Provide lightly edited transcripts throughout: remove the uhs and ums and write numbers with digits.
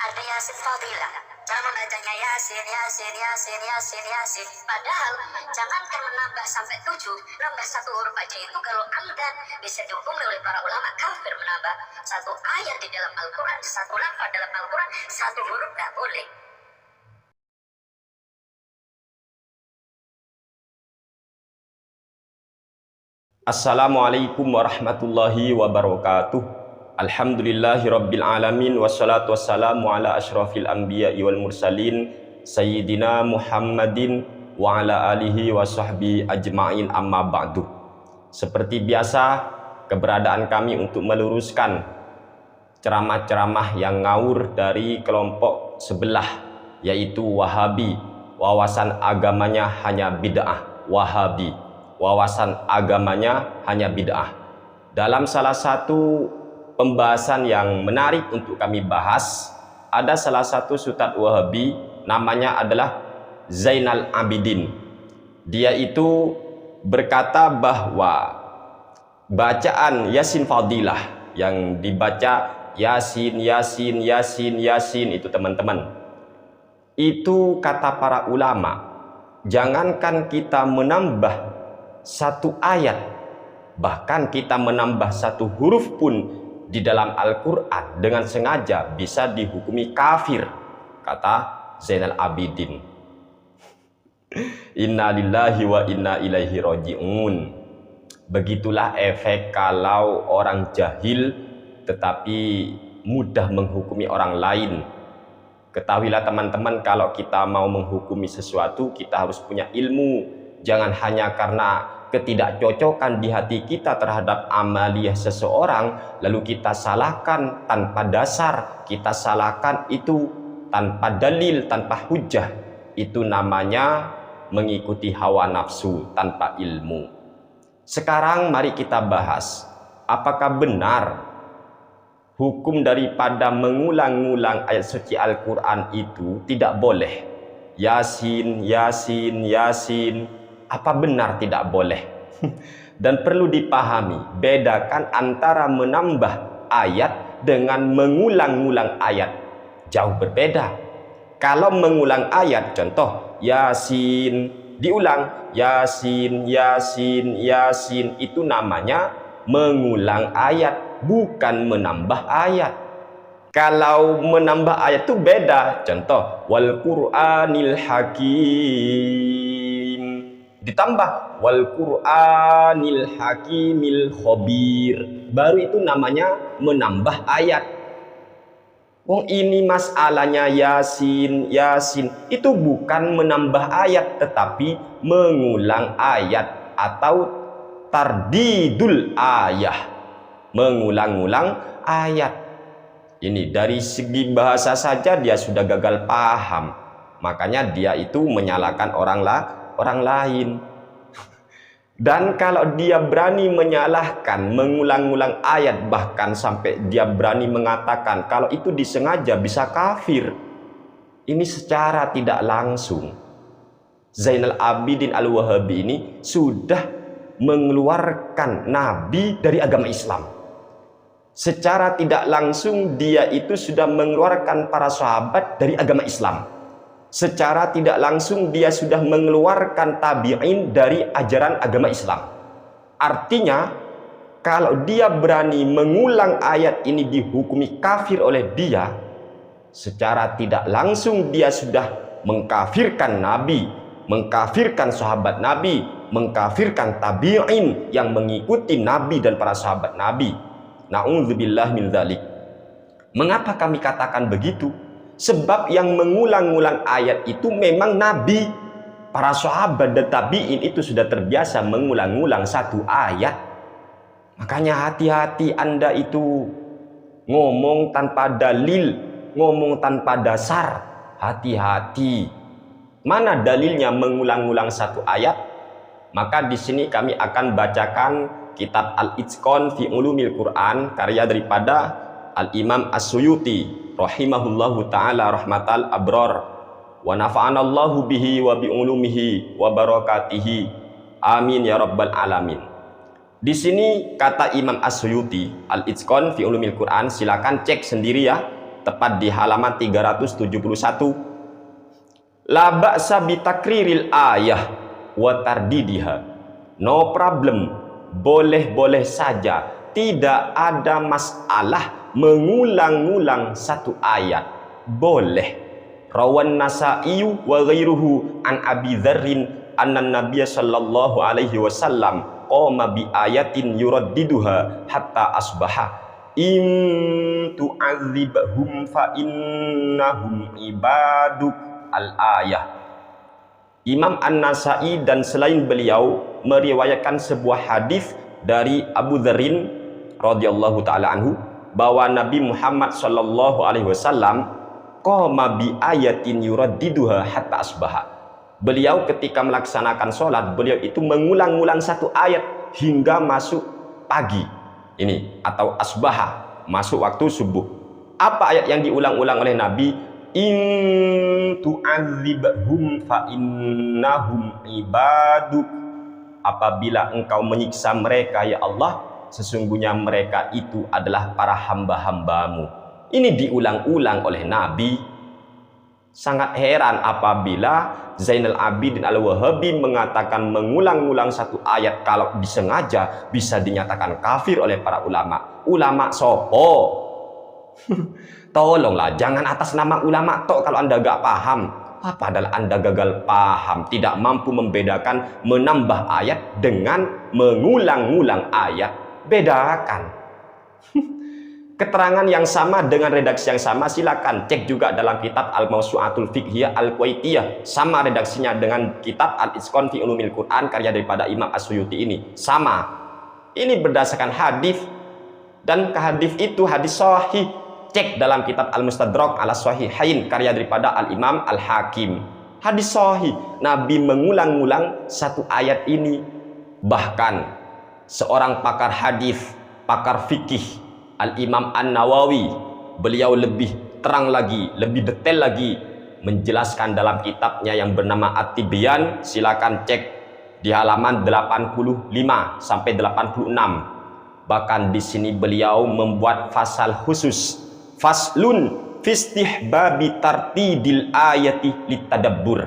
Ada Yasin Fadilah. Cara membacanya Yasin, Yasin, Yasin, Yasin, Yasin. Padahal jangankan menambah sampai 7, nambah satu huruf aja itu kalau amdan bisa dihukum oleh para ulama kafir. Menambah satu ayat di dalam Al-Quran, satu lafaz dalam Al-Quran, satu huruf nggak boleh. Assalamualaikum warahmatullahi wabarakatuh. Alhamdulillahi rabbil alamin. Wassalatu wassalamu ala ashrafil anbiya'i wal mursalin Sayyidina Muhammadin wa ala alihi wa sahbihi ajma'in, amma ba'du. Seperti biasa, keberadaan kami untuk meluruskan ceramah-ceramah yang ngawur dari kelompok sebelah, yaitu Wahabi. Wawasan agamanya hanya bid'ah. Wahabi, wawasan agamanya hanya bid'ah. Dalam salah satu pembahasan yang menarik untuk kami bahas, ada salah satu Ustadz Wahabi, namanya adalah Zainal Abidin. Dia itu berkata bahwa bacaan Yasin Fadilah yang dibaca Yasin, Yasin, Yasin, Yasin itu teman-teman, itu kata para ulama, jangankan kita menambah satu ayat, bahkan kita menambah satu huruf pun di dalam Al-Quran dengan sengaja bisa dihukumi kafir, kata Zainal Abidin. Inna lillahi wa inna ilaihi roji'un. Begitulah efek kalau orang jahil tetapi mudah menghukumi orang lain. Ketahuilah teman-teman, kalau kita mau menghukumi sesuatu, kita harus punya ilmu. Jangan hanya karena ketidakcocokan di hati kita terhadap amaliyah seseorang, lalu kita salahkan tanpa dasar, kita salahkan itu tanpa dalil, tanpa hujah. Itu namanya mengikuti hawa nafsu tanpa ilmu. Sekarang mari kita bahas, apakah benar hukum daripada mengulang-ulang ayat suci Al-Quran itu tidak boleh? Yasin, Yasin, Yasin, apa benar tidak boleh? Dan perlu dipahami, bedakan antara menambah ayat dengan mengulang-ulang ayat, jauh berbeda. Kalau mengulang ayat, contoh Yasin, diulang Yasin, Yasin, Yasin, itu namanya mengulang ayat, bukan menambah ayat. Kalau menambah ayat itu beda. Contoh wal Qur'anil Hakim, ditambah wal Qur'anil Hakimil Khabir, baru itu namanya menambah ayat. Wong ini masalahnya Yasin, Yasin, itu bukan menambah ayat tetapi mengulang ayat atau tardidul ayah, mengulang-ulang ayat. Ini dari segi bahasa saja dia sudah gagal paham, makanya dia itu menyalahkan orang lain. Dan kalau dia berani menyalahkan, mengulang-ulang ayat, bahkan sampai dia berani mengatakan kalau itu disengaja, bisa kafir. Ini secara tidak langsung Zainal Abidin Al-Wahabi ini sudah mengeluarkan Nabi dari agama Islam. Secara tidak langsung dia itu sudah mengeluarkan para sahabat dari agama Islam. Secara tidak langsung dia sudah mengeluarkan tabi'in dari ajaran agama Islam. Artinya kalau dia berani mengulang ayat ini dihukumi kafir oleh dia, secara tidak langsung dia sudah mengkafirkan Nabi, mengkafirkan sahabat Nabi, mengkafirkan tabi'in yang mengikuti Nabi dan para sahabat Nabi. Na'udzubillah min dzalik. Mengapa kami katakan begitu? Sebab yang mengulang-ulang ayat itu memang Nabi. Para sahabat dan tabi'in itu sudah terbiasa mengulang-ulang satu ayat. Makanya hati-hati Anda itu ngomong tanpa dalil, ngomong tanpa dasar. Hati-hati. Mana dalilnya mengulang-ulang satu ayat? Maka di sini kami akan bacakan kitab Al-Itqan fi Ulumil Quran, karya daripada Al-Imam As-Suyuti rahimahullahu ta'ala rahmatal abrar, wa nafa'anallahu bihi wa bi ulumihi wa barakatihi, amin ya rabbal alamin. Di sini kata Imam As-Suyuti, Al-Itqan fi Ulumil Quran, silakan cek sendiri ya. tepat di halaman 371. La ba'sa bitakriril ayah wa tardidiha. No problem, boleh-boleh saja, tidak ada masalah mengulang-ulang satu ayat, boleh. Rawan Nasa'i wa ghairuhu an Abi Dzarrin anna Nabiy sallallahu alaihi wasallam qama bi ayatin yuraddiduha hatta asbaha in tu'adzibhum fa innahum ibaduk al-ayah. Imam An-Nasa'i dan selain beliau meriwayatkan sebuah hadis dari Abu Dzarrin radhiyallahu taala anhu bahwa Nabi Muhammad sallallahu alaihi wasallam qama bi ayatin yuraddiduha hatta asbaha. Beliau ketika melaksanakan sholat, beliau itu mengulang-ulang satu ayat hingga masuk pagi. Ini atau asbaha, masuk waktu subuh. Apa ayat yang diulang-ulang oleh Nabi? In tu'adzibhum fa innahum ibaduk. Apabila engkau menyiksa mereka ya Allah, sesungguhnya mereka itu adalah para hamba-hambamu. Ini diulang-ulang oleh Nabi. Sangat heran apabila Zainal Abidin Al-Wahabi mengatakan mengulang-ulang satu ayat kalau disengaja bisa dinyatakan kafir oleh para ulama. Ulama sopo? Tolonglah, jangan atas nama ulama tok kalau Anda gak paham. Padahal Anda gagal paham, tidak mampu membedakan menambah ayat dengan mengulang-ulang ayat. Bedakan. Keterangan yang sama dengan redaksi yang sama silakan cek juga dalam kitab Al-Mawsu'atul Fiqhiyah Al-Kuwaitiyah. Sama redaksinya dengan kitab Al-Itqan fi Ulumil Quran karya daripada Imam As-Suyuti ini. Sama. Ini berdasarkan hadis dan hadis itu hadis sahih. Cek dalam kitab Al-Mustadrak ala Sahihain karya daripada Al-Imam Al-Hakim. Hadis sahih. Nabi mengulang-ulang satu ayat ini. Bahkan seorang pakar hadis, pakar fikih Al-Imam An-Nawawi, beliau lebih terang lagi, lebih detail lagi menjelaskan dalam kitabnya yang bernama At-Tibyan. Silakan cek di halaman 85 sampai 86. Bahkan di sini beliau membuat fasal khusus, faslun fistihbabi tartidil ayati litadabbur.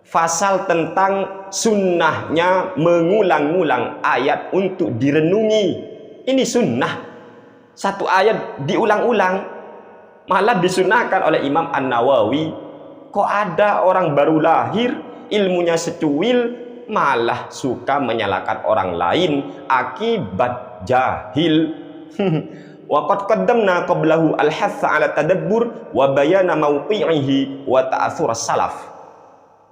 Fasal tentang sunnahnya mengulang-ulang ayat untuk direnungi. Ini sunnah. Satu ayat diulang-ulang, malah disunahkan oleh Imam An-Nawawi. Kok ada orang baru lahir, ilmunya secuil, malah suka menyalahkan orang lain akibat jahil. Wa qad qaddamna qablahu al-hatha 'ala tadabbur wa bayana mawqi'ihi wa ta'athur as-salaf.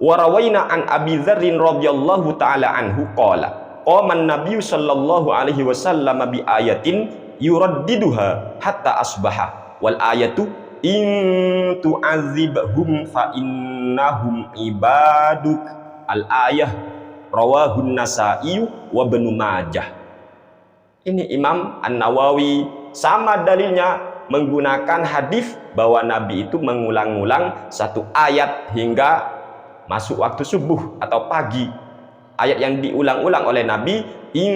Wa rawaina an Abi Dzarrin radhiyallahu ta'ala anhu qala qama an-nabiy sallallahu alaihi wasallam bi ayatin yuraddiduha hatta asbaha wal ayatu in tu'adzibhum fa innahum ibaduk al ayah rawahun Nasa'i wa Ibnu Majah. Ini Imam An-Nawawi sama dalilnya menggunakan hadis bahwa Nabi itu mengulang-ulang satu ayat hingga masuk waktu subuh atau pagi. Ayat yang diulang-ulang oleh Nabi, in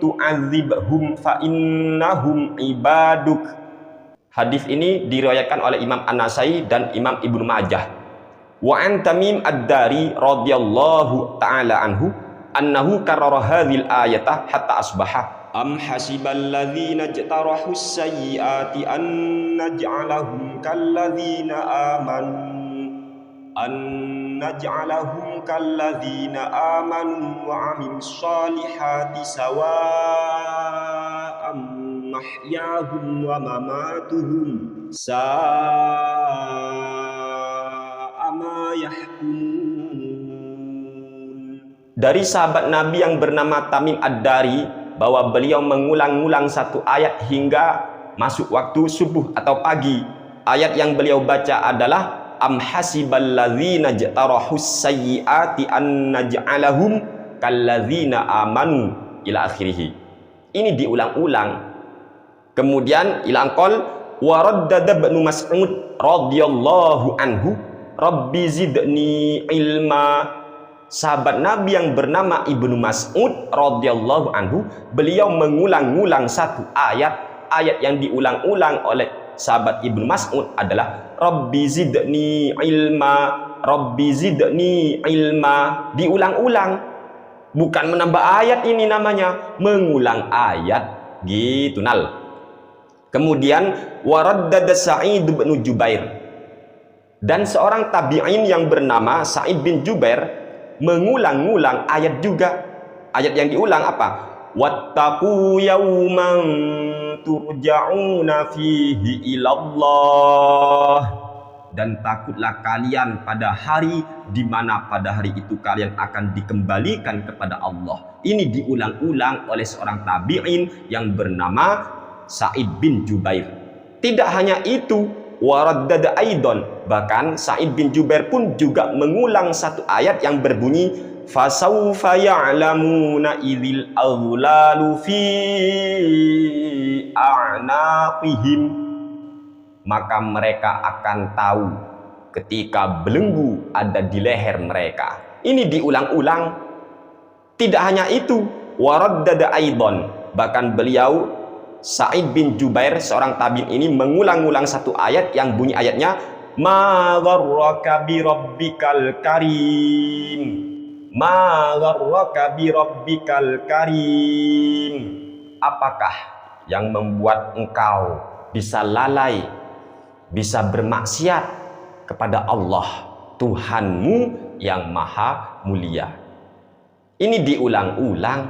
tu'adzibhum fa innahum ibaduk. Hadis ini diriwayatkan oleh Imam An-Nasa'i dan Imam Ibnu Majah. Wa an Tamim Ad-Dari radhiyallahu ta'ala anhu annahu karrara hadhil ayata hatta asbaha. Am hasibal ladzina jtarahu sayyiati an naj'alahum kalladzina naj'alahum kalladzina amanu wa 'amilus shalihati sawa'an mahyahum wa mamatuhum sa'a ma yahkumun. Dari sahabat Nabi yang bernama Tamim Ad-Dari bahwa beliau mengulang-ulang satu ayat hingga masuk waktu subuh atau pagi. Ayat yang beliau baca adalah am hasibal ladzina jtarahus sayyiati an naj'alahum kalladzina amanu ila akhirih. Ini diulang-ulang. Kemudian ila qol wa raddada Ibnu Mas'ud radhiyallahu anhu rabbi zidni ilma. Sahabat Nabi yang bernama Ibnu Mas'ud radhiyallahu anhu, beliau mengulang-ulang satu ayat yang diulang-ulang oleh sahabat Ibnu Mas'ud adalah Rabbi zidni ilma, Rabbi zidni ilma. Diulang-ulang. Bukan menambah ayat ini namanya, mengulang ayat gitu nal. Kemudian waraddada Sa'id bin Jubair. Dan seorang tabi'in yang bernama Sa'id bin Jubair mengulang-ulang ayat juga. Ayat yang diulang apa? Wattaqu yawman turja'una fihi ilallah. Dan takutlah kalian pada hari di mana pada hari itu kalian akan dikembalikan kepada Allah. Ini diulang-ulang oleh seorang tabi'in yang bernama Sa'id bin Jubair. Tidak hanya itu, waraddada aidon, bahkan Sa'id bin Jubair pun juga mengulang satu ayat yang berbunyi fasawfa ya'lamuna idzil aghlalu fi a'naqihim. Maka mereka akan tahu ketika belenggu ada di leher mereka. Ini diulang-ulang. Tidak hanya itu, waraddada aidon, bahkan beliau Sa'id bin Jubair seorang tabi'in ini mengulang-ulang satu ayat yang bunyi ayatnya ma gharraka bi rabbikal karim, ma gharraka bi rabbikal karim. Apakah yang membuat engkau bisa lalai, bisa bermaksiat kepada Allah Tuhanmu yang maha mulia? Ini diulang-ulang.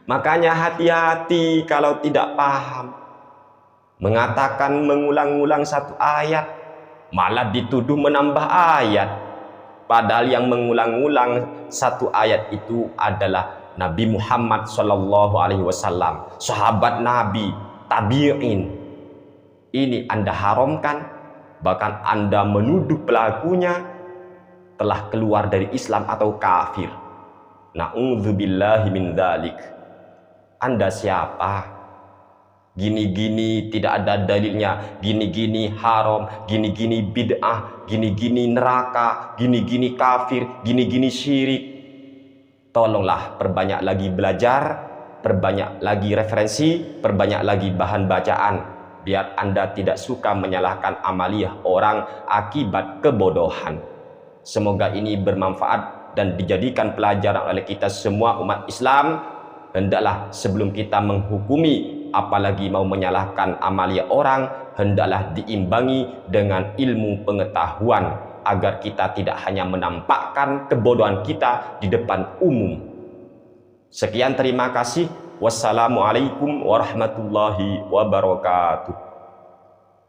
Makanya hati-hati kalau tidak paham. Mengatakan mengulang-ulang satu ayat, malah dituduh menambah ayat. Padahal yang mengulang-ulang satu ayat itu adalah Nabi Muhammad SAW, sahabat Nabi, tabi'in. Ini Anda haramkan, bahkan Anda menuduh pelakunya telah keluar dari Islam atau kafir. Na'udzubillahi min dzalik. Anda siapa? Gini-gini tidak ada dalilnya, gini-gini haram, gini-gini bid'ah, gini-gini neraka, gini-gini kafir, gini-gini syirik. Tolonglah perbanyak lagi belajar, perbanyak lagi referensi, perbanyak lagi bahan bacaan, biar Anda tidak suka menyalahkan amaliyah orang akibat kebodohan. Semoga ini bermanfaat dan dijadikan pelajaran oleh kita semua umat Islam. Hendaklah sebelum kita menghukumi, apalagi mau menyalahkan amaliyah orang, hendaklah diimbangi dengan ilmu pengetahuan, agar kita tidak hanya menampakkan kebodohan kita di depan umum. Sekian, terima kasih. Wassalamualaikum warahmatullahi wabarakatuh.